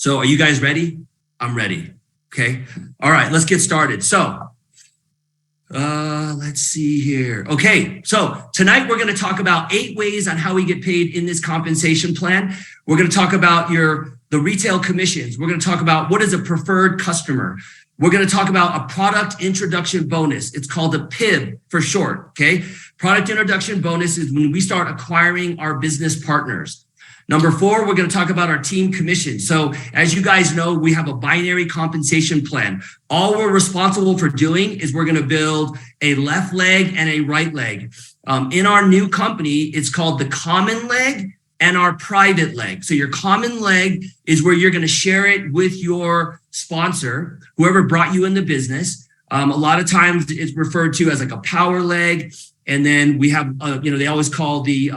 So are you guys ready? I'm ready. Okay. All right, let's get started. So let's see here. Okay, so tonight we're going to talk about 8 ways on how we get paid in this compensation plan. We're going to talk about the retail commissions. We're going to talk about what is a preferred customer. We're going to talk about a product introduction bonus. It's called a PIB for short, okay? Product introduction bonus is when we start acquiring our business partners. Number 4, we're going to talk about our team commission. So as you guys know, we have a binary compensation plan. All we're responsible for doing is we're going to build a left leg and a right leg. In our new company, it's called the common leg and our private leg. So your common leg is where you're going to share it with your sponsor, whoever brought you in the business. A lot of times it's referred to as like a power leg. And then we have, they always call the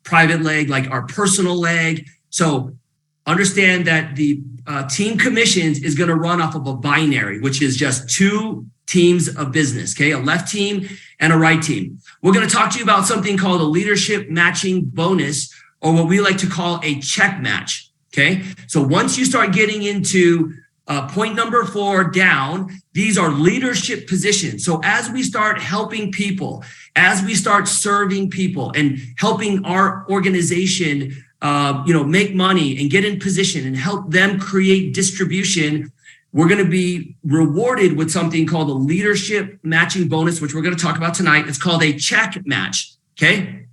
private leg like our personal leg. So understand that the team commissions is going to run off of a binary, which is just 2 teams of business, okay? A left team and a right team. We're going to talk to you about something called a leadership matching bonus, or what we like to call a check match, okay? So once you start getting into point number 4 down, these are leadership positions. So as we start helping people, as we start serving people and helping our organization, make money and get in position and help them create distribution, we're going to be rewarded with something called a leadership matching bonus, which we're going to talk about tonight. It's called a check match, okay?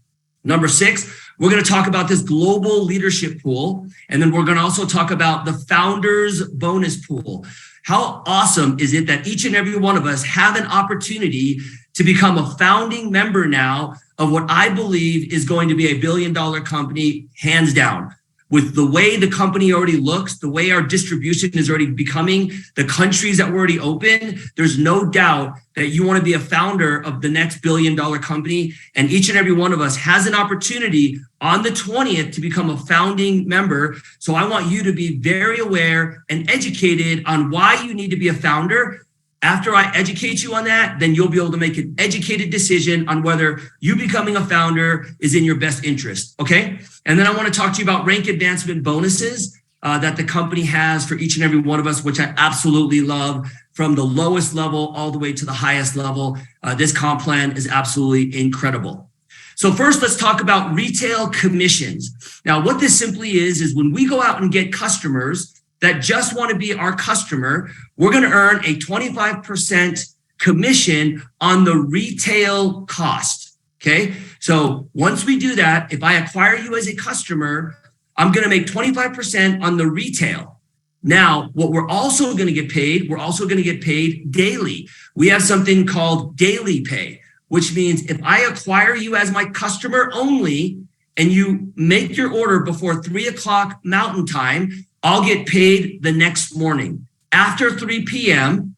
Number 6, we're going to talk about this global leadership pool. And then we're going to also talk about the founders bonus pool. How awesome is it that each and every one of us have an opportunity to become a founding member now of what I believe is going to be a billion-dollar company, hands down. With the way the company already looks, the way our distribution is already becoming, the countries that we're already open, there's no doubt that you want to be a founder of the next billion-dollar company. And each and every one of us has an opportunity on the 20th to become a founding member. So I want you to be very aware and educated on why you need to be a founder. After I educate you on that, then you'll be able to make an educated decision on whether you becoming a founder is in your best interest, okay? And then I want to talk to you about rank advancement bonuses that the company has for each and every one of us, which I absolutely love, from the lowest level all the way to the highest level. This comp plan is absolutely incredible. So first, let's talk about retail commissions. Now, what this simply is when we go out and get customers that just want to be our customer, we're going to earn a 25% commission on the retail cost, okay? So once we do that, if I acquire you as a customer, I'm going to make 25% on the retail. Now, what we're also going to get paid daily. We have something called daily pay, which means if I acquire you as my customer only and you make your order before 3:00 Mountain Time, I'll get paid the next morning. After 3 p.m.,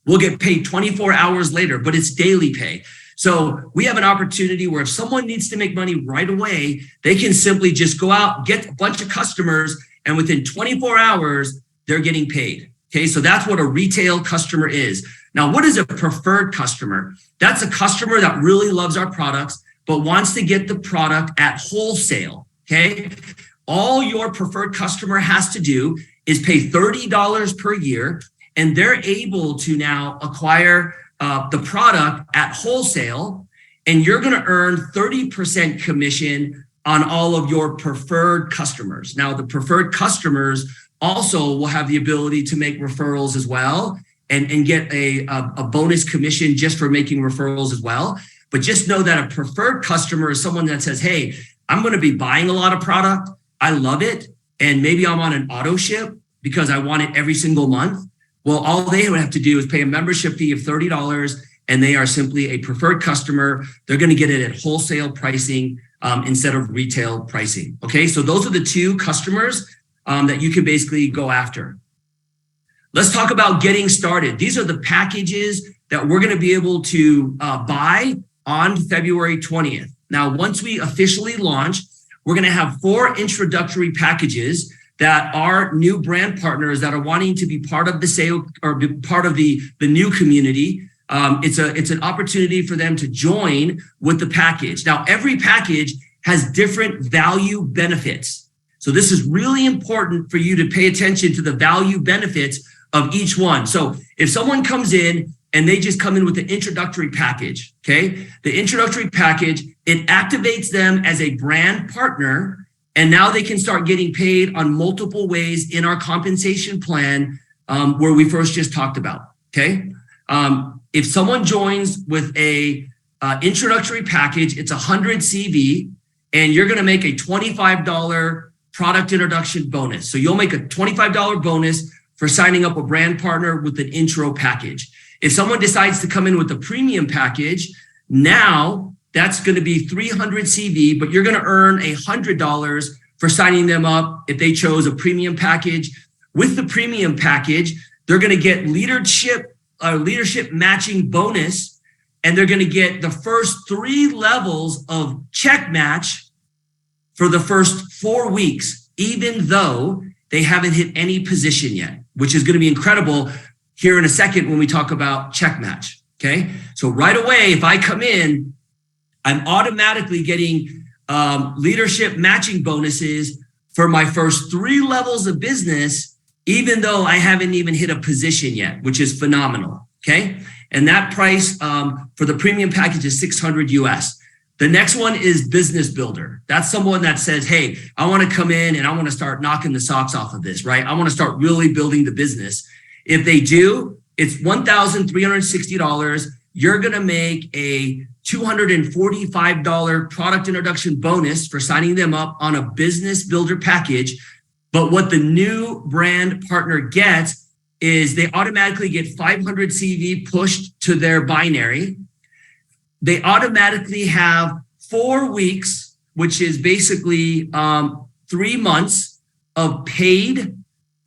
we'll get paid 24 hours later, but it's daily pay. So we have an opportunity where if someone needs to make money right away, they can simply just go out, get a bunch of customers, and within 24 hours, they're getting paid. Okay, so that's what a retail customer is. Now, what is a preferred customer? That's a customer that really loves our products, but wants to get the product at wholesale, okay? All your preferred customer has to do is pay $30 per year, and they're able to now acquire the product at wholesale, and you're going to earn 30% commission on all of your preferred customers. Now, the preferred customers also will have the ability to make referrals as well and get a bonus commission just for making referrals as well. But just know that a preferred customer is someone that says, hey, I'm going to be buying a lot of product. I love it. And maybe I'm on an auto ship because I want it every single month. Well, all they would have to do is pay a membership fee of $30, and they are simply a preferred customer. They're going to get it at wholesale pricing instead of retail pricing. Okay, so those are the 2 customers that you can basically go after. Let's talk about getting started. These are the packages that we're going to be able to buy on February 20th. Now, once we officially launch, we're going to have 4 introductory packages that our new brand partners that are wanting to be part of the sale or be part of the new community. It's an opportunity for them to join with the package. Now, every package has different value benefits. So this is really important for you to pay attention to the value benefits of each one. So if someone comes in and they just come in with the introductory package, okay? The introductory package, it activates them as a brand partner, and now they can start getting paid on multiple ways in our compensation plan where we first just talked about, okay? If someone joins with a introductory package, it's 100 CV, and you're gonna make a $25 product introduction bonus. So you'll make a $25 bonus for signing up a brand partner with an intro package. If someone decides to come in with a premium package, now that's going to be 300 CV, but you're going to earn $100 for signing them up if they chose a premium package. With the premium package, they're going to get leadership matching bonus, and they're going to get the first 3 levels of check match for the first 4 weeks, even though they haven't hit any position yet, which is going to be incredible here in a second when we talk about check match, okay? So right away, if I come in, I'm automatically getting leadership matching bonuses for my first 3 levels of business, even though I haven't even hit a position yet, which is phenomenal, okay? And that price for the premium package is $600 US. The next one is Business Builder. That's someone that says, hey, I want to come in and I want to start knocking the socks off of this, right? I want to start really building the business. If they do, it's $1,360. You're going to make a $245 product introduction bonus for signing them up on a Business Builder package. But what the new brand partner gets is they automatically get 500 CV pushed to their binary. They automatically have 4 weeks, which is basically 3 months of paid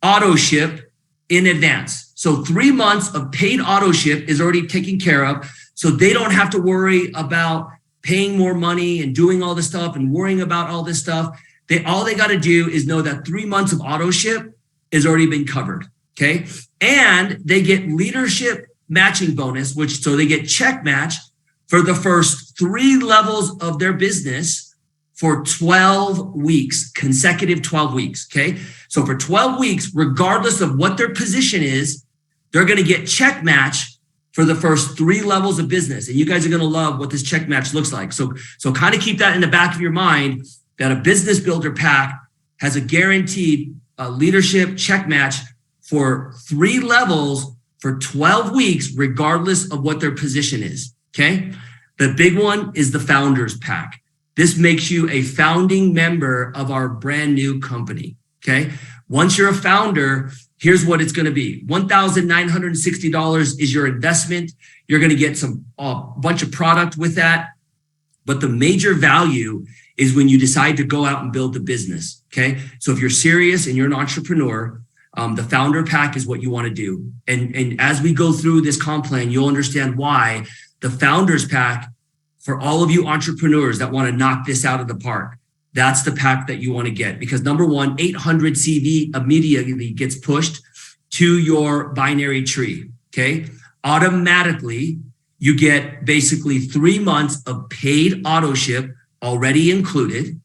auto ship in advance. So 3 months of paid auto ship is already taken care of. So they don't have to worry about paying more money and doing all this stuff and worrying about all this stuff. All they got to do is know that 3 months of auto ship has already been covered, okay? And they get leadership matching bonus, so they get check match for the first 3 levels of their business for 12 weeks, consecutive 12 weeks, okay? So for 12 weeks, regardless of what their position is, they're gonna get check match for the first 3 levels of business. And you guys are gonna love what this check match looks like. So kind of keep that in the back of your mind that a Business Builder pack has a guaranteed leadership check match for 3 levels for 12 weeks, regardless of what their position is, okay? The big one is the Founders Pack. This makes you a founding member of our brand new company, okay? Once you're a founder, here's what it's gonna be. $1,960 is your investment. You're gonna get a bunch of product with that. But the major value is when you decide to go out and build the business, okay? So if you're serious and you're an entrepreneur, the Founder Pack is what you wanna do. And as we go through this comp plan, you'll understand why the Founders Pack, for all of you entrepreneurs that want to knock this out of the park, that's the pack that you want to get. Because number one, 800 CV immediately gets pushed to your binary tree, okay? Automatically, you get basically 3 months of paid auto ship already included.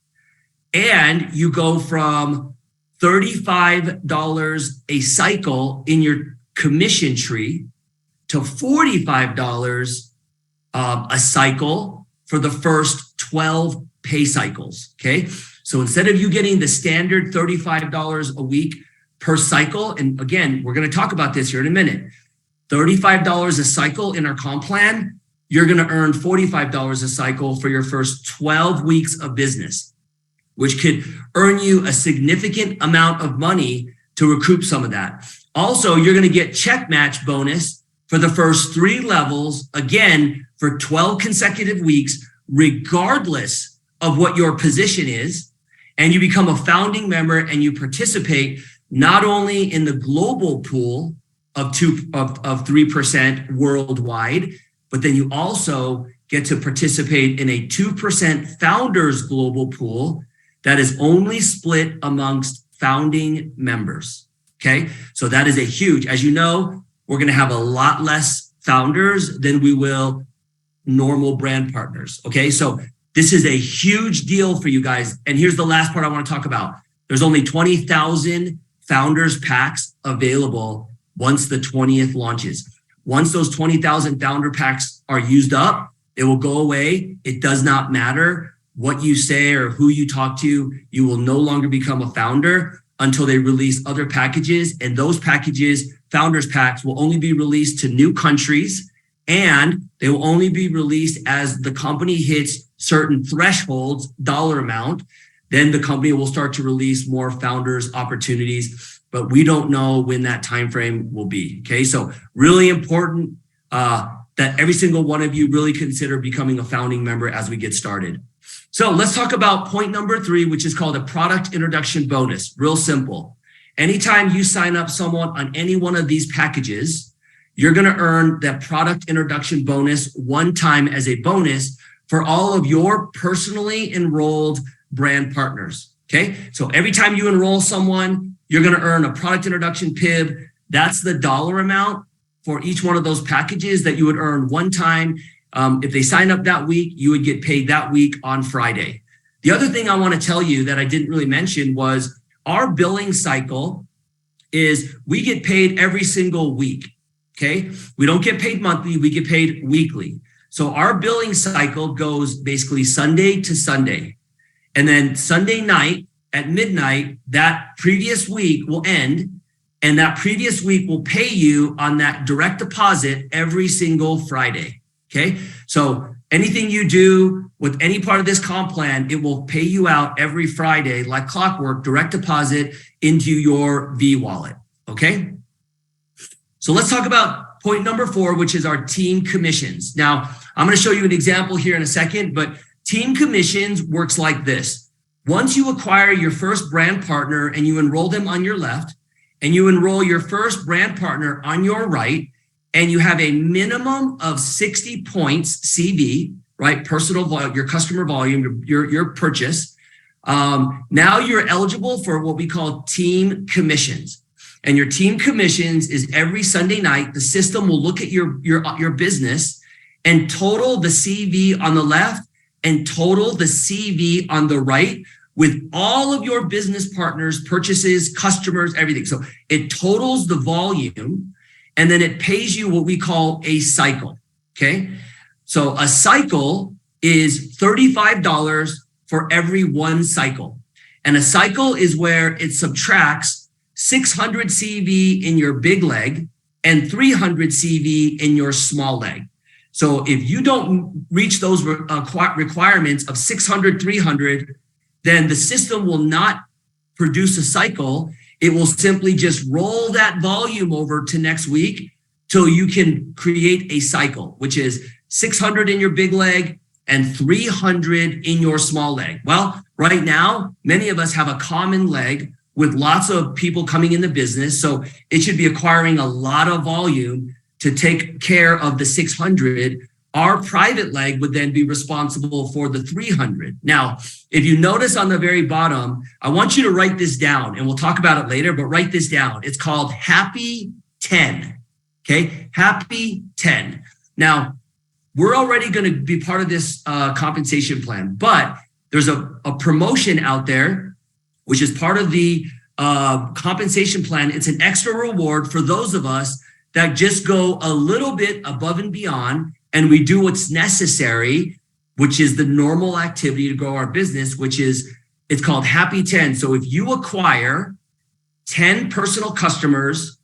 And you go from $35 a cycle in your commission tree to $45 a cycle for the first 12 pay cycles, okay? So instead of you getting the standard $35 a week per cycle, and again, we're gonna talk about this here in a minute, $35 a cycle in our comp plan, you're gonna earn $45 a cycle for your first 12 weeks of business, which could earn you a significant amount of money to recoup some of that. Also, you're gonna get check match bonus for the first 3 levels, again, for 12 consecutive weeks, regardless of what your position is. And you become a founding member and you participate not only in the global pool of 3% worldwide, but then you also get to participate in a 2% founders global pool that is only split amongst founding members, okay? So that is a huge, as you know, we're gonna have a lot less founders than we will normal brand partners, okay? So this is a huge deal for you guys. And here's the last part I wanna talk about. There's only 20,000 founders packs available once the 20th launches. Once those 20,000 founder packs are used up, it will go away. It does not matter what you say or who you talk to. You will no longer become a founder until they release other packages. And those packages, founders packs, will only be released to new countries, and they will only be released as the company hits certain thresholds, dollar amount. Then the company will start to release more founders opportunities, but we don't know when that time frame will be. Okay, so really important that every single one of you really consider becoming a founding member as we get started. So let's talk about point number 3, which is called a product introduction bonus. Real simple. Anytime you sign up someone on any one of these packages, you're going to earn that product introduction bonus one time as a bonus for all of your personally enrolled brand partners. Okay, so every time you enroll someone, you're going to earn a product introduction PIB. That's the dollar amount for each one of those packages that you would earn one time. If they sign up that week, you would get paid that week on Friday. The other thing I want to tell you that I didn't really mention was our billing cycle is we get paid every single week. Okay, we don't get paid monthly, we get paid weekly. So our billing cycle goes basically Sunday to Sunday. And then Sunday night at midnight, that previous week will end, and that previous week will pay you on that direct deposit every single Friday. Okay, so anything you do with any part of this comp plan, it will pay you out every Friday like clockwork, direct deposit into your V wallet. Okay, so let's talk about point number 4, which is our team commissions. Now, I'm going to show you an example here in a second, but team commissions works like this. Once you acquire your first brand partner and you enroll them on your left, and you enroll your first brand partner on your right, and you have a minimum of 60 points CV, right? Personal volume, your customer volume, your purchase. Now you're eligible for what we call team commissions. And your team commissions is every Sunday night, the system will look at your business and total the CV on the left and total the CV on the right with all of your business partners, purchases, customers, everything. So it totals the volume, and then it pays you what we call a cycle, okay? So a cycle is $35 for every one cycle. And a cycle is where it subtracts 600 CV in your big leg and 300 CV in your small leg. So if you don't reach those requirements of 600, 300, then the system will not produce a cycle. It will simply just roll that volume over to next week till you can create a cycle, which is 600 in your big leg and 300 in your small leg. Well, right now, many of us have a common leg with lots of people coming in the business. So it should be acquiring a lot of volume to take care of the 600. Our private leg would then be responsible for the 300. Now, if you notice on the very bottom, I want you to write this down, and we'll talk about it later, but write this down. It's called Happy 10, okay? Happy 10. Now, we're already gonna be part of this compensation plan, but there's a promotion out there, which is part of the compensation plan. It's an extra reward for those of us that just go a little bit above and beyond, and we do what's necessary, which is the normal activity to grow our business, which is, it's called Happy 10. So if you acquire 10 personal customers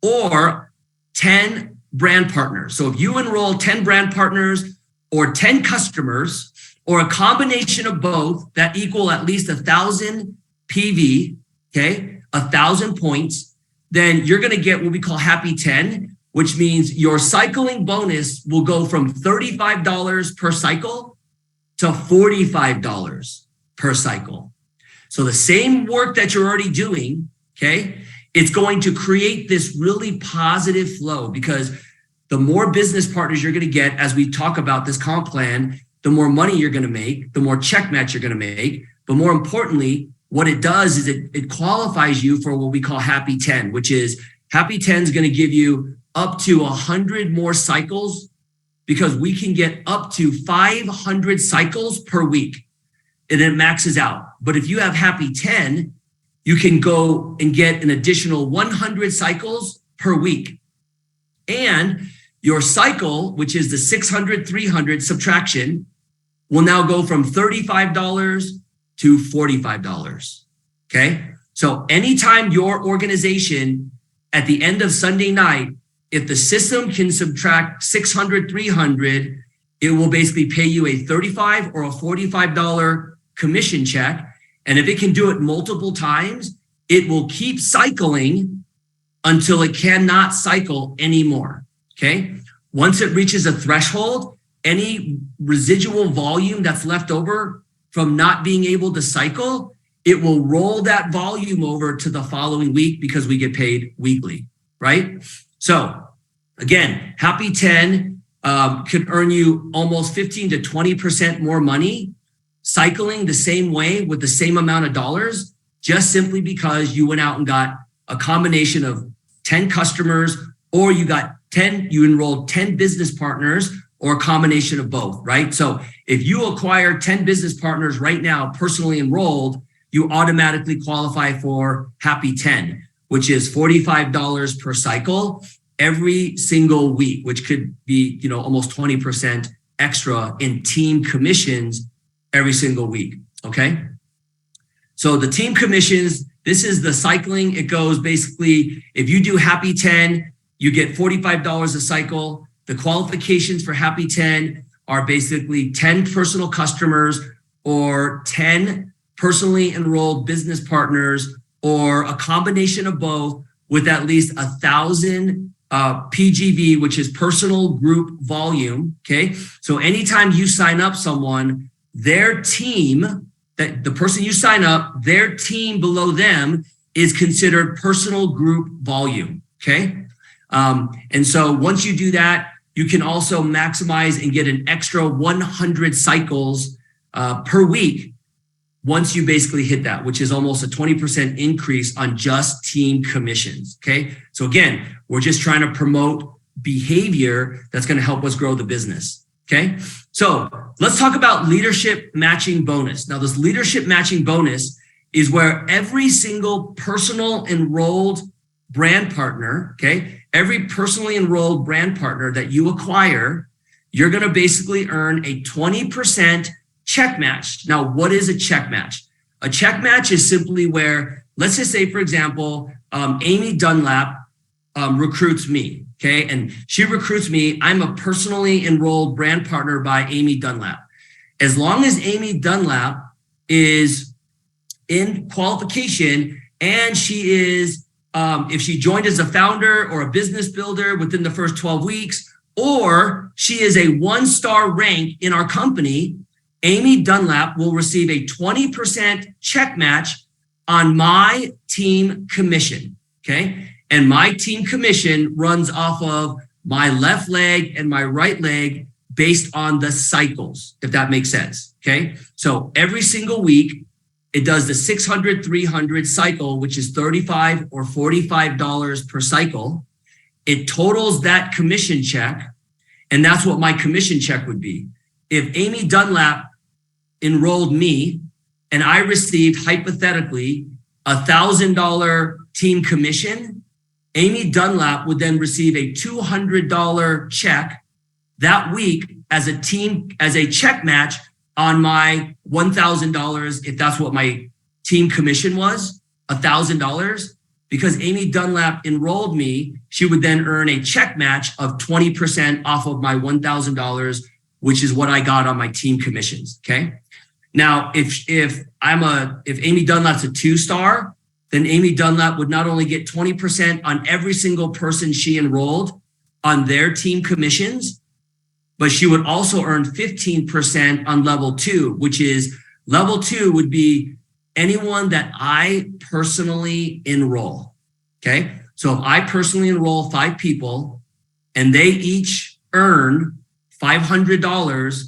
or 10 brand partners, so if you enroll 10 brand partners or 10 customers or a combination of both that equal at least 1,000 PV, okay, 1,000 points, then you're going to get what we call Happy 10, which means your cycling bonus will go from $35 per cycle to $45 per cycle. So the same work that you're already doing, okay, it's going to create this really positive flow, because the more business partners you're going to get as we talk about this comp plan, the more money you're going to make, the more check match you're going to make. But more importantly, what it does is it qualifies you for what we call Happy 10, which is Happy 10 is going to give you up to 100 more cycles, because we can get up to 500 cycles per week, and it maxes out. But if you have Happy 10, you can go and get an additional 100 cycles per week. And your cycle, which is the 600, 300 subtraction, will now go from $35 to $45. Okay. So anytime your organization at the end of Sunday night, if the system can subtract 600, 300, it will basically pay you a $35 or a $45 commission check. And if it can do it multiple times, it will keep cycling until it cannot cycle anymore. Okay. Once it reaches a threshold, any residual volume that's left over from not being able to cycle, it will roll that volume over to the following week because we get paid weekly, right? So again, Happy 10 could earn you almost 15 to 20% more money cycling the same way with the same amount of dollars, just simply because you went out and got a combination of 10 customers, or you enrolled 10 business partners, or a combination of both, right? So if you acquire 10 business partners right now, personally enrolled, you automatically qualify for Happy 10, which is $45 per cycle every single week, which could be, almost 20% extra in team commissions every single week. Okay. So the team commissions, this is the cycling. It goes basically, if you do Happy 10, you get $45 a cycle. The qualifications for Happy 10 are basically 10 personal customers or 10 personally enrolled business partners, or a combination of both, with at least 1,000 PGV, which is personal group volume. Okay. So anytime you sign up someone, their team, that the person you sign up, their team below them is considered personal group volume. Okay. And so once you do that, you can also maximize and get an extra 100 cycles per week once you basically hit that, which is almost a 20% increase on just team commissions. Okay. So again, we're just trying to promote behavior that's going to help us grow the business. Okay. So let's talk about leadership matching bonus. Now, this leadership matching bonus is where every single personal enrolled brand partner, okay, every personally enrolled brand partner that you acquire, you're going to basically earn a 20% check match. Now, what is a check match? A check match is simply where, let's just say, for example, Amy Dunlap recruits me, okay? And she recruits me. I'm a personally enrolled brand partner by Amy Dunlap. As long as Amy Dunlap is in qualification and she is, if she joined as a founder or a business builder within the first 12 weeks, or she is a 1-star rank in our company, Amy Dunlap will receive a 20% check match on my team commission, okay? And my team commission runs off of my left leg and my right leg based on the cycles, if that makes sense, okay? So every single week, it does the 600, 300 cycle, which is $35 or $45 per cycle. It totals that commission check, and that's what my commission check would be. If Amy Dunlap enrolled me and I received hypothetically $1,000 team commission, Amy Dunlap would then receive a $200 check that week as a check match on my $1,000, if that's what my team commission was, $1,000. Because Amy Dunlap enrolled me, she would then earn a check match of 20% off of my $1,000, which is what I got on my team commissions. Okay. Now, if Amy Dunlap's a 2-star, then Amy Dunlap would not only get 20% on every single person she enrolled on their team commissions, but she would also earn 15% on level 2, which is level 2 would be anyone that I personally enroll. Okay. So if I personally enroll 5 people and they each earn $500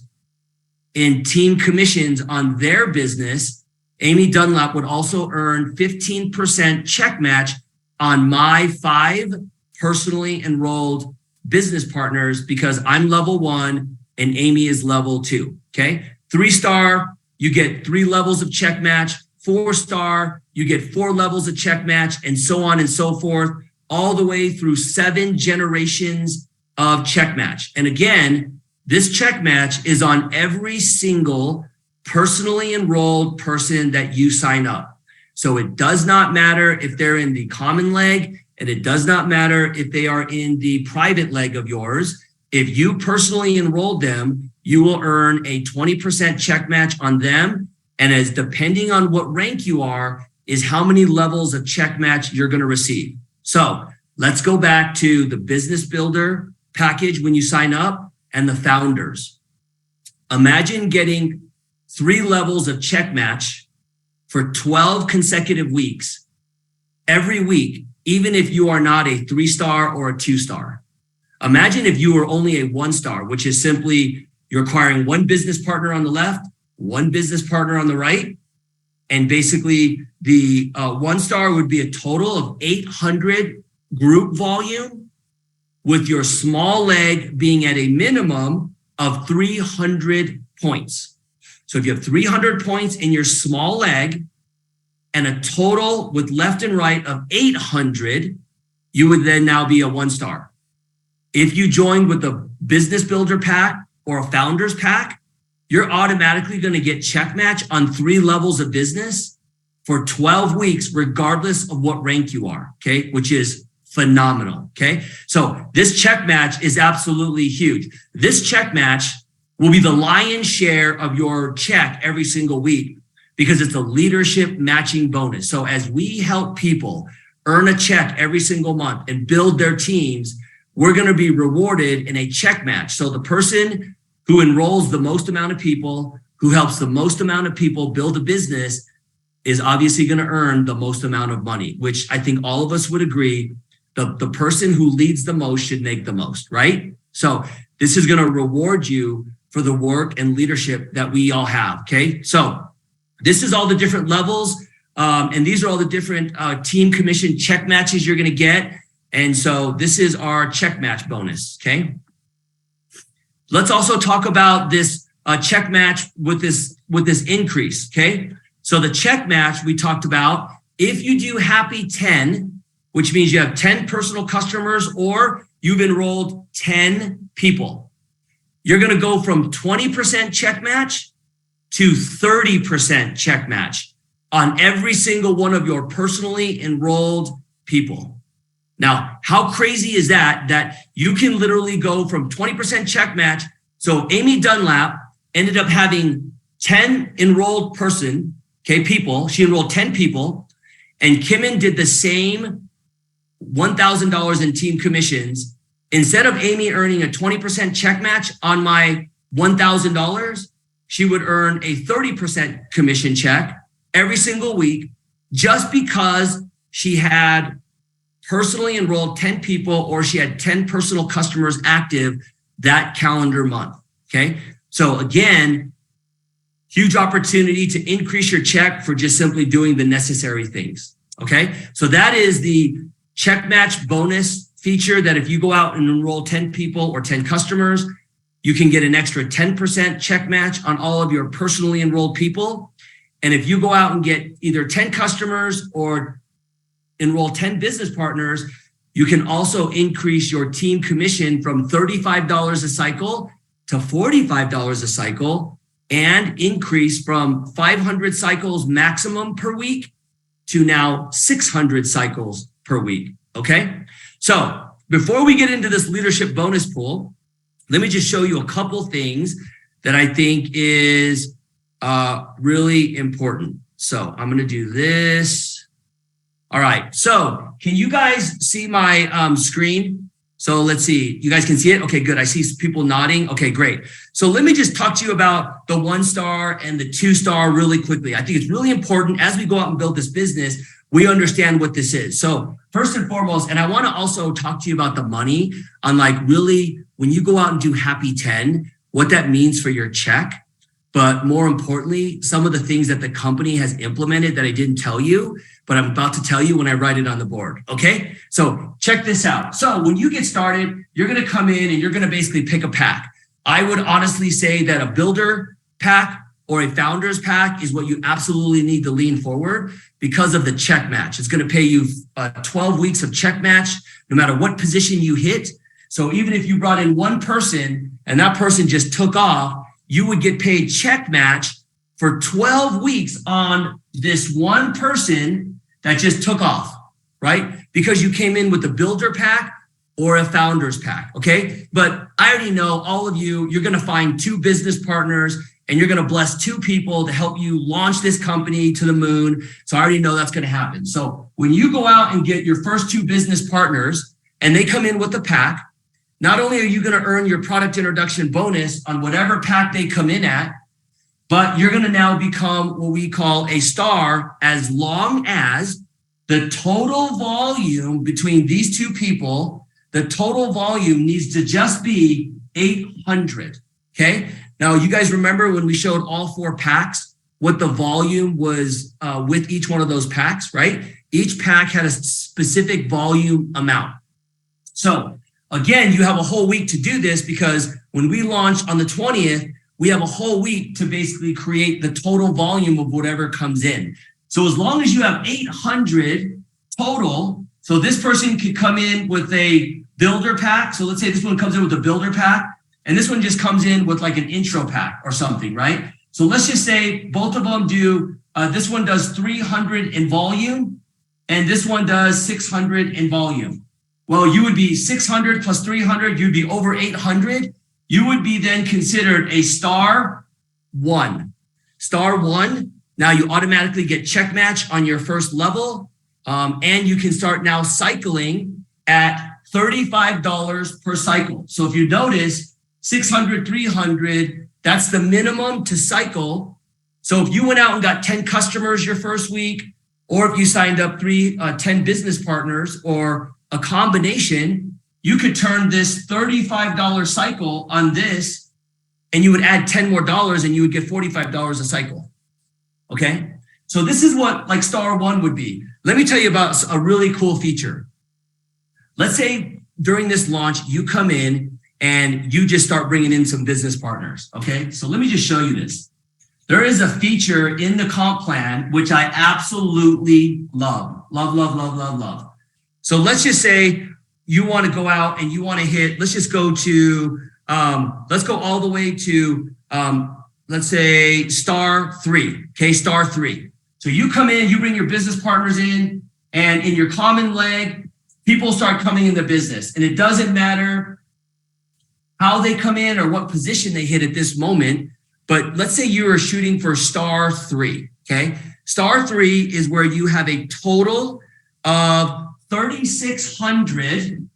in team commissions on their business, Amy Dunlap would also earn 15% check match on my 5 personally enrolled business partners, because I'm level 1 and Amy is level 2. Okay. 3-star, you get 3 levels of check match. 4-star, you get 4 levels of check match, and so on and so forth, all the way through 7 generations of check match. And again, this check match is on every single personally enrolled person that you sign up. So it does not matter if they're in the common leg, and it does not matter if they are in the private leg of yours. If you personally enrolled them, you will earn a 20% check match on them. And as depending on what rank you are, is how many levels of check match you're going to receive. So let's go back to the business builder package when you sign up and the founders. Imagine getting 3 levels of check match for 12 consecutive weeks, every week, even if you are not a 3-star or a 2-star. Imagine if you were only a 1-star, which is simply you're acquiring 1 business partner on the left, 1 business partner on the right. And basically the 1-star would be a total of 800 group volume, with your small leg being at a minimum of 300 points. So if you have 300 points in your small leg and a total with left and right of 800, you would then now be a 1-star. If you joined with a business builder pack or a founders pack, you're automatically going to get check match on 3 levels of business for 12 weeks, regardless of what rank you are, okay? Which is phenomenal, okay? So this check match is absolutely huge. This check match will be the lion's share of your check every single week because it's a leadership matching bonus. So as we help people earn a check every single month and build their teams, we're going to be rewarded in a check match. So the person who enrolls the most amount of people, who helps the most amount of people build a business, is obviously going to earn the most amount of money, which I think all of us would agree, the person who leads the most should make the most, right? So this is going to reward you for the work and leadership that we all have, okay? So this is all the different levels, and these are all the different team commission check matches you're going to get. And so this is our check match bonus, okay? Let's also talk about this check match with this increase, okay? So the check match we talked about, if you do happy 10, which means you have 10 personal customers or you've enrolled 10 people, you're going to go from 20% check match to 30% check match on every single one of your personally enrolled people. Now, how crazy is that you can literally go from 20% check match? So Amy Dunlap ended up having 10 enrolled people. She enrolled 10 people, and Kimmin did the same $1,000 in team commissions. Instead of Amy earning a 20% check match on my $1,000, she would earn a 30% commission check every single week just because she had personally enrolled 10 people or she had 10 personal customers active that calendar month, okay? So again, huge opportunity to increase your check for just simply doing the necessary things, okay? So that is the check match bonus feature that if you go out and enroll 10 people or 10 customers, you can get an extra 10% check match on all of your personally enrolled people. And if you go out and get either 10 customers or enroll 10 business partners, you can also increase your team commission from $35 a cycle to $45 a cycle, and increase from 500 cycles maximum per week to now 600 cycles per week, okay? So before we get into this leadership bonus pool, let me just show you a couple things that I think is really important. So I'm gonna do this. All right, so can you guys see my screen? So let's see, you guys can see it? Okay, good, I see people nodding. Okay, great. So let me just talk to you about the 1-star and the 2-star really quickly. I think it's really important as we go out and build this business, we understand what this is. So first and foremost, and I wanna also talk to you about the money on like really, when you go out and do happy 10, what that means for your check. But more importantly, some of the things that the company has implemented that I didn't tell you, but I'm about to tell you when I write it on the board, okay? So check this out. So when you get started, you're gonna come in and you're gonna basically pick a pack. I would honestly say that a builder pack or a founder's pack is what you absolutely need to lean forward because of the check match. It's going to pay you 12 weeks of check match, no matter what position you hit. So even if you brought in one person and that person just took off, you would get paid check match for 12 weeks on this one person that just took off, right? Because you came in with a builder pack or a founder's pack, okay? But I already know all of you, you're gonna find 2 business partners and you're gonna bless 2 people to help you launch this company to the moon. So I already know that's gonna happen. So when you go out and get your first 2 business partners and they come in with a pack, not only are you gonna earn your product introduction bonus on whatever pack they come in at, but you're gonna now become what we call a star as long as the total volume between these 2 people, the total volume needs to just be 800, okay? Now, you guys remember when we showed all 4 packs, what the volume was with each one of those packs, right? Each pack had a specific volume amount. So again, you have a whole week to do this because when we launch on the 20th, we have a whole week to basically create the total volume of whatever comes in. So as long as you have 800 total, so this person could come in with a builder pack. So let's say this one comes in with a builder pack, and this one just comes in with like an intro pack or something, right? So let's just say both of them do, this one does 300 in volume, and this one does 600 in volume. Well, you would be 600 plus 300, you'd be over 800. You would be then considered a star 1. Star 1, now you automatically get check match on your first level, and you can start now cycling at $35 per cycle. So if you notice, 600, 300, that's the minimum to cycle. So if you went out and got 10 customers your first week, or if you signed up 10 business partners or a combination, you could turn this $35 cycle on this, and you would add 10 more dollars and you would get $45 a cycle, okay? So this is what like star 1 would be. Let me tell you about a really cool feature. Let's say during this launch, you come in and you just start bringing in some business partners, okay? So let me just show you this. There is a feature in the comp plan, which I absolutely love. Love. So let's just say you want to go out and you want to hit, let's just go to, let's go all the way to, let's say star 3, okay, star 3. So you come in, you bring your business partners in, and in your common leg, people start coming in the business. And it doesn't matter how they come in or what position they hit at this moment, but let's say you are shooting for star 3, okay? Star 3 is where you have a total of 3,600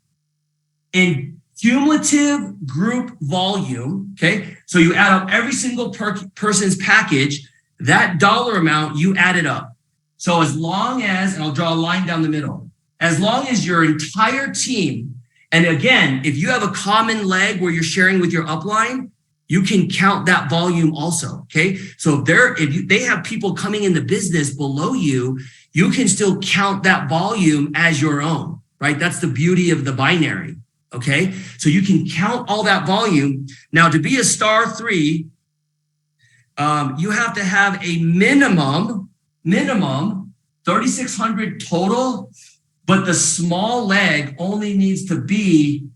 in cumulative group volume, okay? So you add up every single person's package, that dollar amount, you add it up. So as long as, and I'll draw a line down the middle, as long as your entire team, and again, if you have a common leg where you're sharing with your upline, you can count that volume also, okay? So if they have people coming in the business below you, you can still count that volume as your own, right? That's the beauty of the binary, okay? So you can count all that volume. Now, to be a star 3, you have to have a minimum 3,600 total, but the small leg only needs to be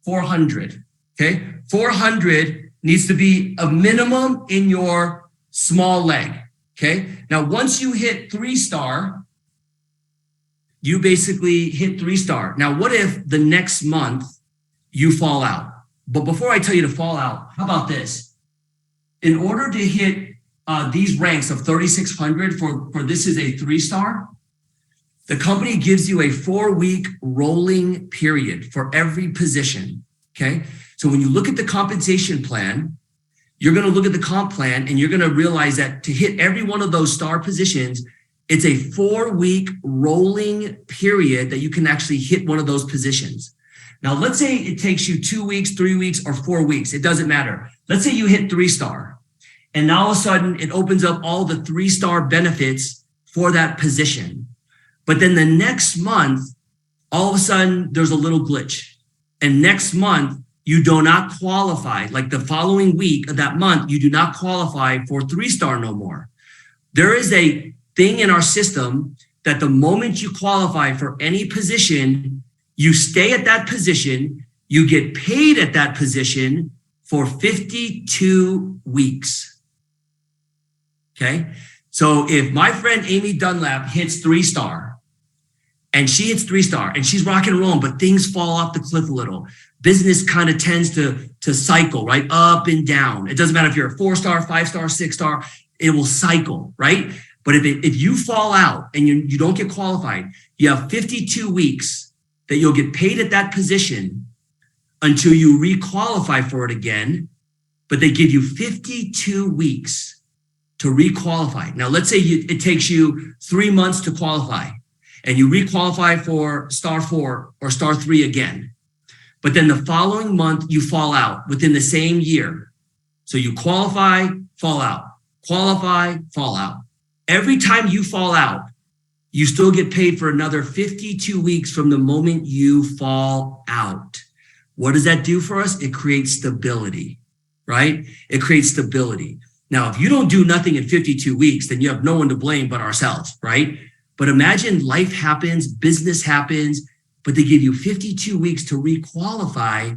400, okay? 400 needs to be a minimum in your small leg, okay? Now, once you hit 3-star, you basically hit 3-star. Now, what if the next month you fall out? But before I tell you to fall out, how about this? In order to hit these ranks of 3,600 for this is a 3-star, the company gives you a 4-week rolling period for every position, okay? So when you look at the compensation plan, you're gonna look at the comp plan and you're gonna realize that to hit every one of those star positions, it's a 4-week rolling period that you can actually hit one of those positions. Now, let's say it takes you 2 weeks, 3 weeks, or 4 weeks. It doesn't matter. Let's say you hit 3-star and now all of a sudden it opens up all the 3-star benefits for that position. But then the next month, all of a sudden there's a little glitch. And next month, you do not qualify. Like the following week of that month, you do not qualify for 3-star no more. There is a thing in our system that the moment you qualify for any position, you stay at that position, you get paid at that position for 52 weeks. Okay. So if my friend Amy Dunlap hits 3-star and she hits 3-star and she's rocking and rolling, but things fall off the cliff a little, business kind of tends to cycle, right? Up and down. It doesn't matter if you're a 4-star, 5-star, 6-star, it will cycle, right? But if you fall out and you don't get qualified, you have 52 weeks that you'll get paid at that position until you re-qualify for it again. But they give you 52 weeks to re-qualify. Now, let's say it takes you 3 months to qualify and you re-qualify for star 4 or star 3 again. But then the following month you fall out within the same year. So you qualify, fall out, qualify, fall out. Every time you fall out, you still get paid for another 52 weeks from the moment you fall out. What does that do for us? It creates stability, right? It creates stability. Now, if you don't do nothing in 52 weeks, then you have no one to blame but ourselves, right? But imagine life happens, business happens, but they give you 52 weeks to re-qualify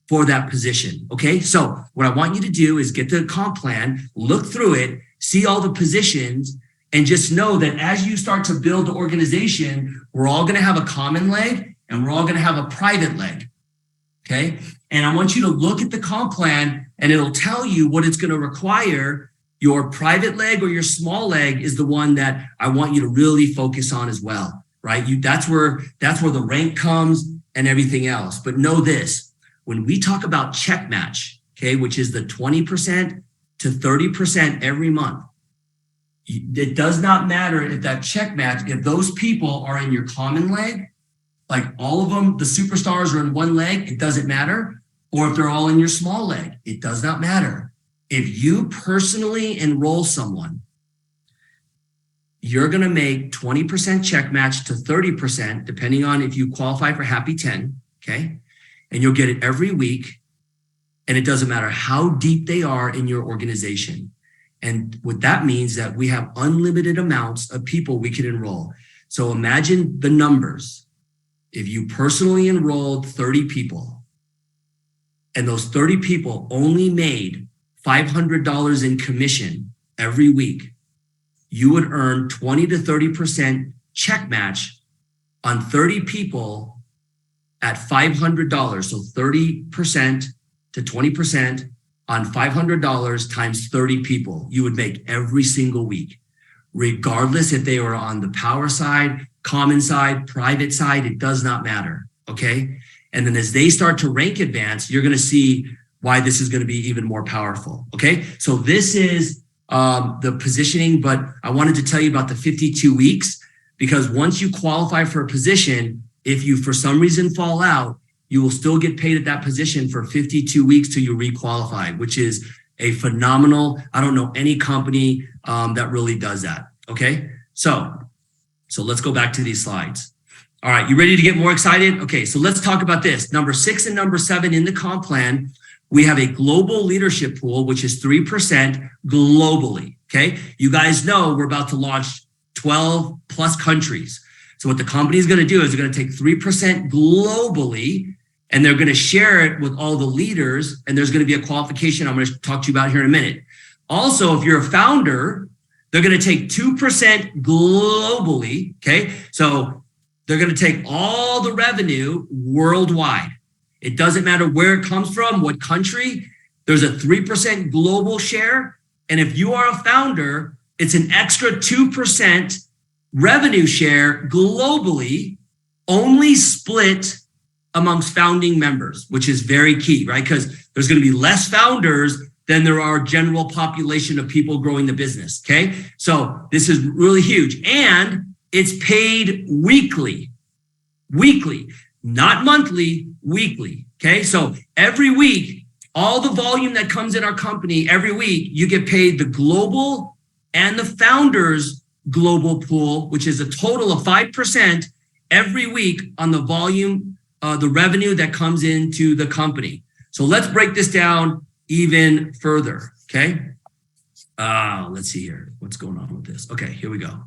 for that position, okay? So what I want you to do is get the comp plan, look through it, see all the positions, and just know that as you start to build the organization, we're all gonna have a common leg and we're all gonna have a private leg, okay? And I want you to look at the comp plan and it'll tell you what it's gonna require. Your private leg or your small leg is the one that I want you to really focus on as well, right? That's where the rank comes and everything else. But know this, when we talk about check match, okay, which is the 20% to 30% every month, it does not matter if that check match, if those people are in your common leg, like all of them, the superstars are in one leg, it doesn't matter. Or if they're all in your small leg, it does not matter. If you personally enroll someone, you're going to make 20% check match to 30%, depending on if you qualify for Happy 10, okay? And you'll get it every week. And it doesn't matter how deep they are in your organization. And what that means that we have unlimited amounts of people we can enroll. So imagine the numbers. If you personally enrolled 30 people and those 30 people only made $500 in commission every week, you would earn 20 to 30% check match on 30 people at $500. So 30% to 20% on $500 times 30 people you would make every single week, regardless if they were on the power side, common side, private side, it does not matter, okay? And then as they start to rank advance, you're gonna see why this is gonna be even more powerful, okay? So this is the positioning, but I wanted to tell you about the 52 weeks because once you qualify for a position, if you for some reason fall out, you will still get paid at that position for 52 weeks till you re-qualify, which is a phenomenal, I don't know any company that really does that, okay? So let's go back to these slides. All right, you ready to get more excited? Okay, so let's talk about this. Number 6 and number 7 in the comp plan, we have a global leadership pool, which is 3% globally, okay? You guys know we're about to launch 12 plus countries. So what the company is going to do is they're going to take 3% globally and they're going to share it with all the leaders. And there's going to be a qualification I'm going to talk to you about here in a minute. Also, if you're a founder, they're going to take 2% globally. Okay. So they're going to take all the revenue worldwide. It doesn't matter where it comes from, what country. There's a 3% global share. And if you are a founder, it's an extra 2% revenue share globally, only split amongst founding members, which is very key, right? Because there's going to be less founders than there are general population of people growing the business, okay? So this is really huge. And it's paid weekly, not monthly, weekly, okay? So every week, all the volume that comes in our company, every week, you get paid the global and the founders global pool, which is a total of 5% every week on the volume, the revenue that comes into the company. So let's break this down even further, okay? Let's see here. What's going on with this? Okay, here we go.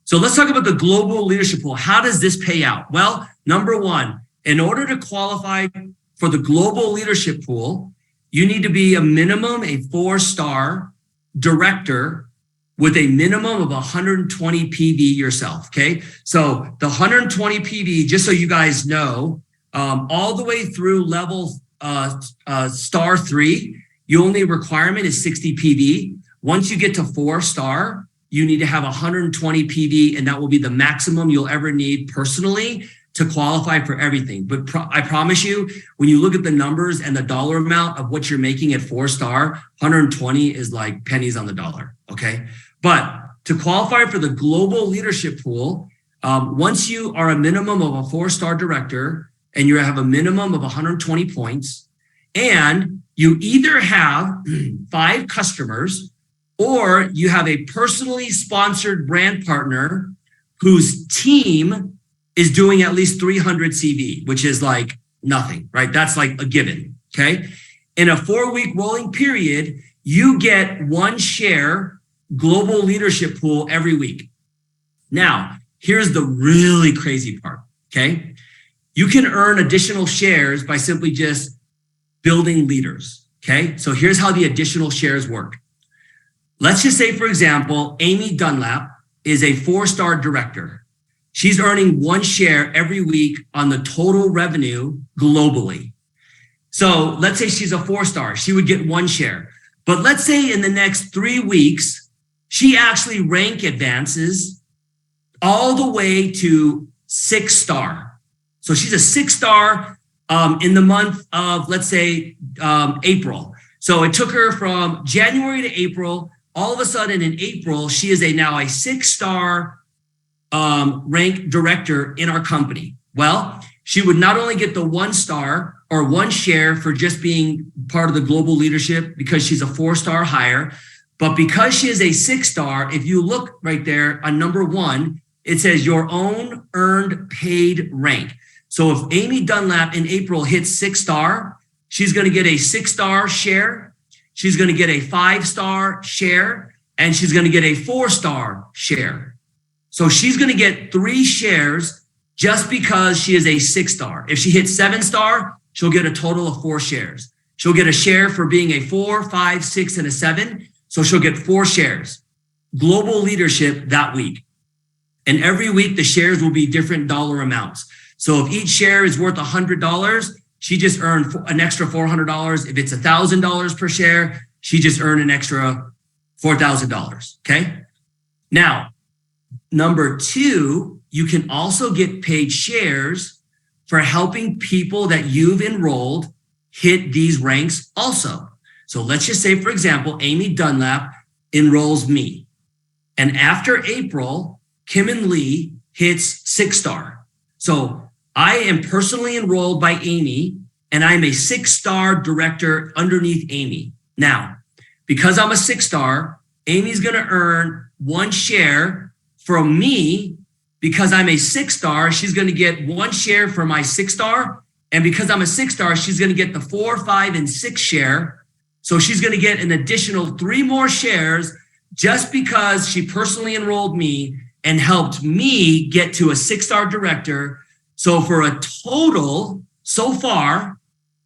So let's talk about the global leadership pool. How does this pay out? Well, number one, in order to qualify for the global leadership pool, you need to be a minimum a 4-star director with a minimum of 120 PV yourself, okay? So the 120 PV, just so you guys know, all the way through level star 3, your only requirement is 60 PV. Once you get to 4-star, you need to have 120 PV, and that will be the maximum you'll ever need personally to qualify for everything. But I promise you, when you look at the numbers and the dollar amount of what you're making at 4-star, 120 is like pennies on the dollar, okay? But to qualify for the global leadership pool, once you are a minimum of a 4-star director and you have a minimum of 120 points, and you either have 5 customers or you have a personally sponsored brand partner whose team is doing at least 300 CV, which is like nothing, right? That's like a given, okay? In a 4-week rolling period, you get 1 share global leadership pool every week. Now, here's the really crazy part, okay? You can earn additional shares by simply just building leaders, okay? So here's how the additional shares work. Let's just say, for example, Amy Dunlap is a 4-star director. She's earning 1 share every week on the total revenue globally. So let's say she's a 4-star, she would get 1 share. But let's say in the next 3 weeks, she actually rank advances all the way to 6-star. So she's a 6-star in the month of, let's say, April. So it took her from January to April. All of a sudden in April, she is now a 6-star rank director in our company. Well, she would not only get the 1-star or 1 share for just being part of the global leadership because she's a 4-star hire, but because she is a 6-star, if you look right there on number 1, it says your own earned paid rank. So if Amy Dunlap in April hits 6-star, she's going to get a 6-star share. She's going to get a 5-star share, and she's going to get a 4-star share. So she's going to get 3 shares just because she is a 6-star. If she hits 7-star, she'll get a total of 4 shares. She'll get a share for being a 4, 5, 6, and a 7. So she'll get 4 shares. Global leadership that week. And every week, the shares will be different dollar amounts. So if each share is worth $100, she just earned an extra $400. If it's $1,000 per share, she just earned an extra $4,000, okay? Now, number 2, you can also get paid shares for helping people that you've enrolled hit these ranks also. So let's just say, for example, Amy Dunlap enrolls me. And after April, Kim and Lee hits 6-star. So I am personally enrolled by Amy, and I'm a 6-star director underneath Amy. Now, because I'm a 6-star, Amy's going to earn 1 share from me. Because I'm a 6-star, she's going to get 1 share for my 6-star. And because I'm a 6-star, she's going to get the 4, 5, and 6 share. So she's going to get an additional 3 more shares just because she personally enrolled me and helped me get to a 6-star director. So for a total, so far,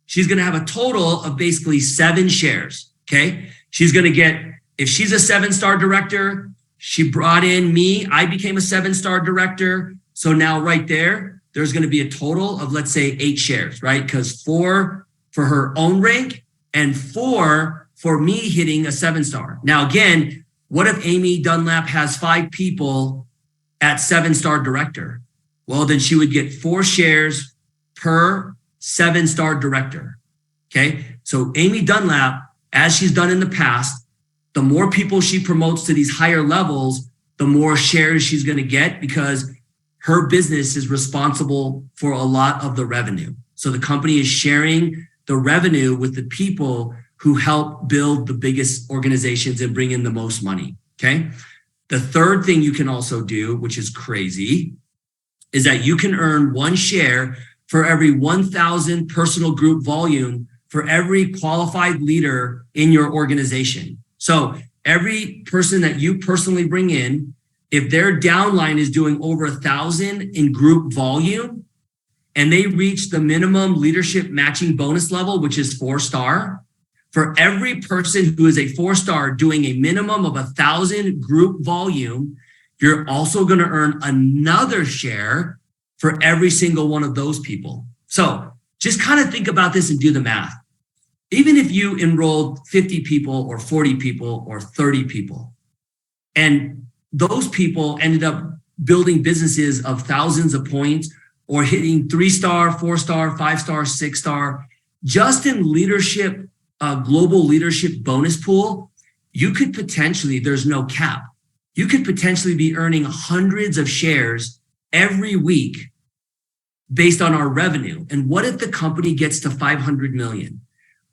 she's going to have a total of basically 7 shares, okay? She's going to get, if she's a 7-star director, she brought in me, I became a 7-star director. So now right there, there's going to be a total of, let's say, 8 shares, right? Because 4 for her own rank and 4 for me hitting a 7-star. Now, again, what if Amy Dunlap has 5 people at 7-star director? Well, then she would get 4 shares per 7-star director, okay? So Amy Dunlap, as she's done in the past, the more people she promotes to these higher levels, the more shares she's going to get because her business is responsible for a lot of the revenue. So the company is sharing the revenue with the people who help build the biggest organizations and bring in the most money, okay? The third thing you can also do, which is crazy, is that you can earn 1 share for every 1,000 personal group volume for every qualified leader in your organization. So every person that you personally bring in, if their downline is doing over 1,000 in group volume and they reach the minimum leadership matching bonus level, which is 4-star, for every person who is a 4-star doing a minimum of 1,000 group volume, you're also going to earn another share for every single one of those people. So just kind of think about this and do the math. Even if you enrolled 50 people or 40 people or 30 people, and those people ended up building businesses of thousands of points or hitting 3-star, 4-star, 5-star, 6-star, just in leadership, global leadership bonus pool, you could potentially, there's no cap, you could potentially be earning hundreds of shares every week based on our revenue. And what if the company gets to 500 million?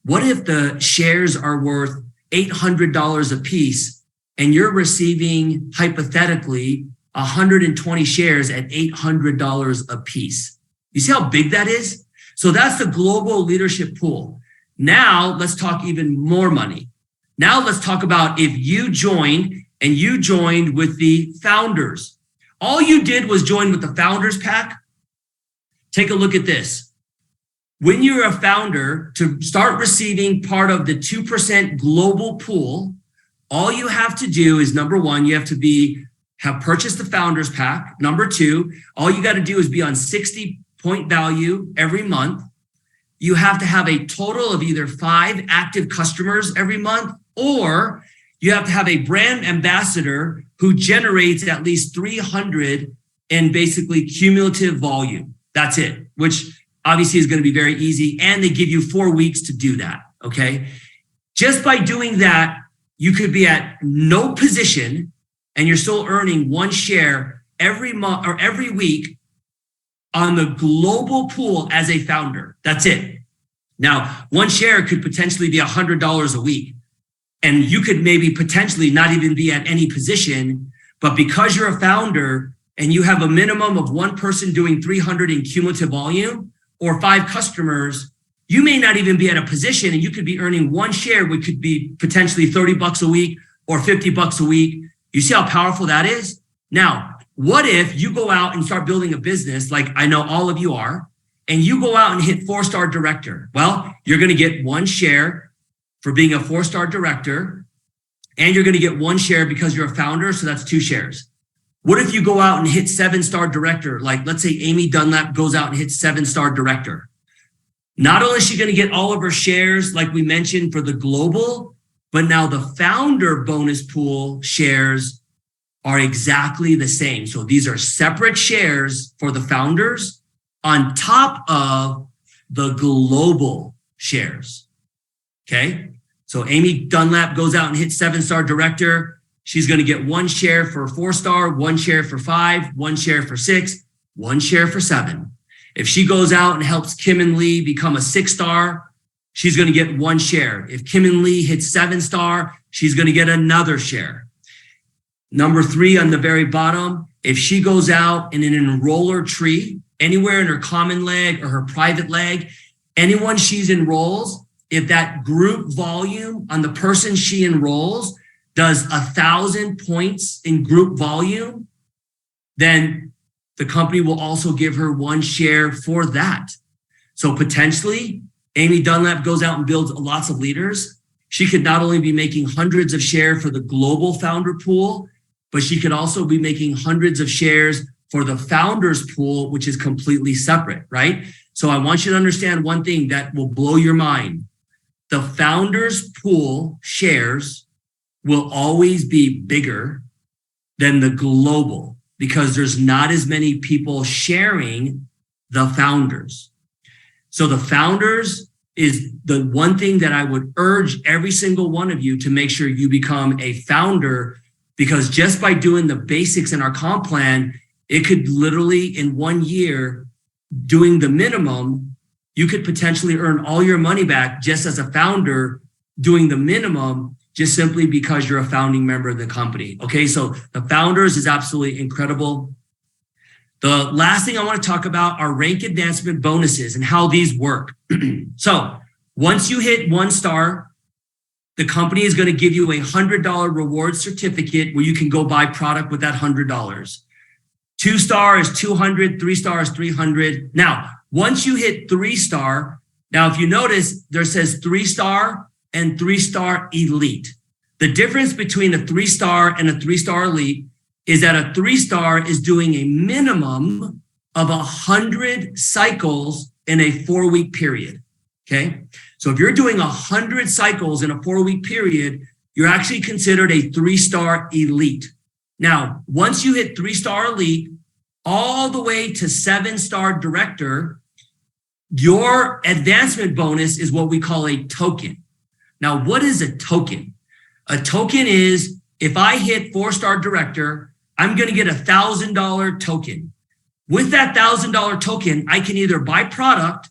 What if the shares are worth $800 a piece and you're receiving hypothetically 120 shares at $800 a piece? You see how big that is? So that's the global leadership pool. Now let's talk even more money. Now let's talk about if you joined and you joined with the founders. All you did was join with the founders pack. Take a look at this. When you're a founder, to start receiving part of the 2% global pool, all you have to do is, number one, you have to have purchased the founders pack. Number two, all you got to do is be on 60 point value every month. You have to have a total of either 5 active customers every month, or you have to have a brand ambassador who generates at least 300 in basically cumulative volume. That's it, which obviously is going to be very easy. And they give you 4 weeks to do that. Okay. Just by doing that, you could be at no position and you're still earning 1 share every month or every week on the global pool as a founder. That's it. Now, 1 share could potentially be $100 a week. And you could maybe potentially not even be at any position, but because you're a founder and you have a minimum of 1 person doing 300 in cumulative volume or 5 customers, you may not even be at a position and you could be earning 1 share, which could be potentially $30 a week or $50 a week. You see how powerful that is? Now, what if you go out and start building a business like I know all of you are, and you go out and hit 4-star director? Well, you're going to get 1 share for being a 4-star director, and you're going to get 1 share because you're a founder. So that's 2 shares. What if you go out and hit 7-star director? Like let's say Amy Dunlap goes out and hits 7-star director. Not only is she going to get all of her shares, like we mentioned for the global, but now the founder bonus pool shares are exactly the same. So these are separate shares for the founders on top of the global shares. Okay. So Amy Dunlap goes out and hits 7-star director. She's going to get 1 share for 4-star, 1 share for 5, 1 share for 6, 1 share for 7. If she goes out and helps Kim and Lee become a 6-star, she's going to get 1 share. If Kim and Lee hits 7-star, she's going to get another share. Number 3 on the very bottom, if she goes out in an enroller tree, anywhere in her common leg or her private leg, anyone she enrolls, if that group volume on the person she enrolls does 1,000 points in group volume, then the company will also give her 1 share for that. So potentially, Amy Dunlap goes out and builds lots of leaders. She could not only be making hundreds of shares for the global founder pool, but she could also be making hundreds of shares for the founders pool, which is completely separate, right? So I want you to understand one thing that will blow your mind. The founders pool shares will always be bigger than the global because there's not as many people sharing the founders. So the founders is the one thing that I would urge every single one of you to make sure you become a founder, because just by doing the basics in our comp plan, it could literally in 1 year doing the minimum, you could potentially earn all your money back just as a founder doing the minimum, just simply because you're a founding member of the company. Okay, so the founders is absolutely incredible. The last thing I want to talk about are rank advancement bonuses and how these work. So Once you hit 1 star, the company is going to give you a $100 reward certificate where you can go buy product with that $100. 2 star is 200, 3 star is 300. Now, once you hit 3 star, now if you notice, there says 3 star and 3 star elite. The difference between a 3 star and a 3 star elite is that a 3 star is doing a minimum of 100 cycles in a 4-week period. Okay. So if you're doing 100 cycles in a 4-week period, you're actually considered a 3 star elite. Now, once you hit 3 star elite, all the way to 7 star director, your advancement bonus is what we call a token. Now, what is a token? A token is if I hit 4 star director, I'm going to get $1,000 token. With that $1,000 token, I can either buy product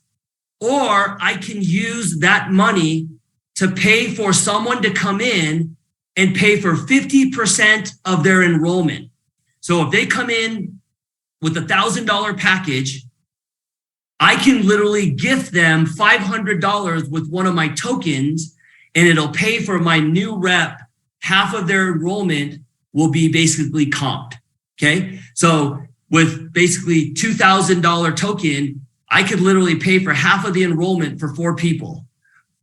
or I can use that money to pay for someone to come in and pay for 50% of their enrollment. So if they come in with a $1,000 package, I can literally gift them $500 with one of my tokens, and it'll pay for my new rep. Half of their enrollment will be basically comped. Okay. So with basically $2,000 token, I could literally pay for half of the enrollment for 4 people,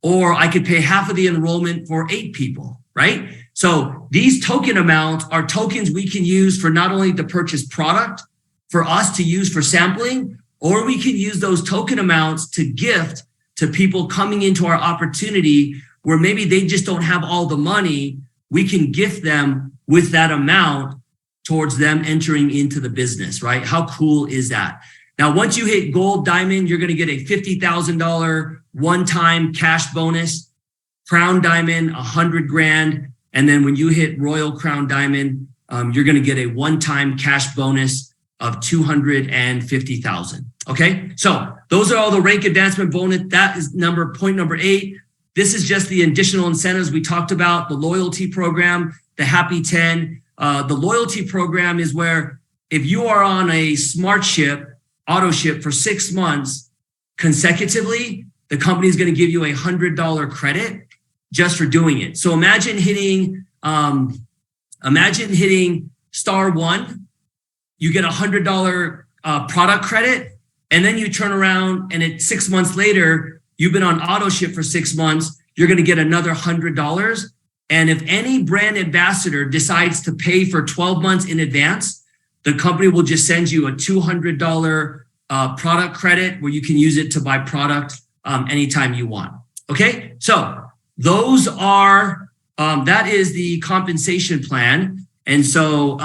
or I could pay half of the enrollment for 8 people, right? So these token amounts are tokens we can use for not only to purchase product for us to use for sampling, or we can use those token amounts to gift to people coming into our opportunity where maybe they just don't have all the money. We can gift them with that amount towards them entering into the business, right? How cool is that? Now, once you hit gold diamond, you're going to get a $50,000 one-time cash bonus, crown diamond, 100 grand. And then when you hit royal crown diamond, you're going to get a one-time cash bonus of 250,000. Okay. So those are all the rank advancement bonus. That is point number 8. This is just the additional incentives we talked about, the loyalty program, the Happy 10. The loyalty program is where if you are on a smart ship, auto ship for 6 months consecutively, the company is going to give you a $100 credit just for doing it. So imagine hitting star 1, you get a $100 product credit, and then you turn around and it's 6 months later, you've been on auto ship for 6 months, you're going to get another $100. And if any brand ambassador decides to pay for 12 months in advance, the company will just send you a $200 product credit where you can use it to buy product anytime you want. Okay, so those are, that is the compensation plan. And so,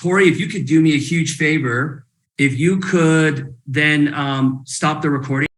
Corey, if you could do me a huge favor, if you could then stop the recording.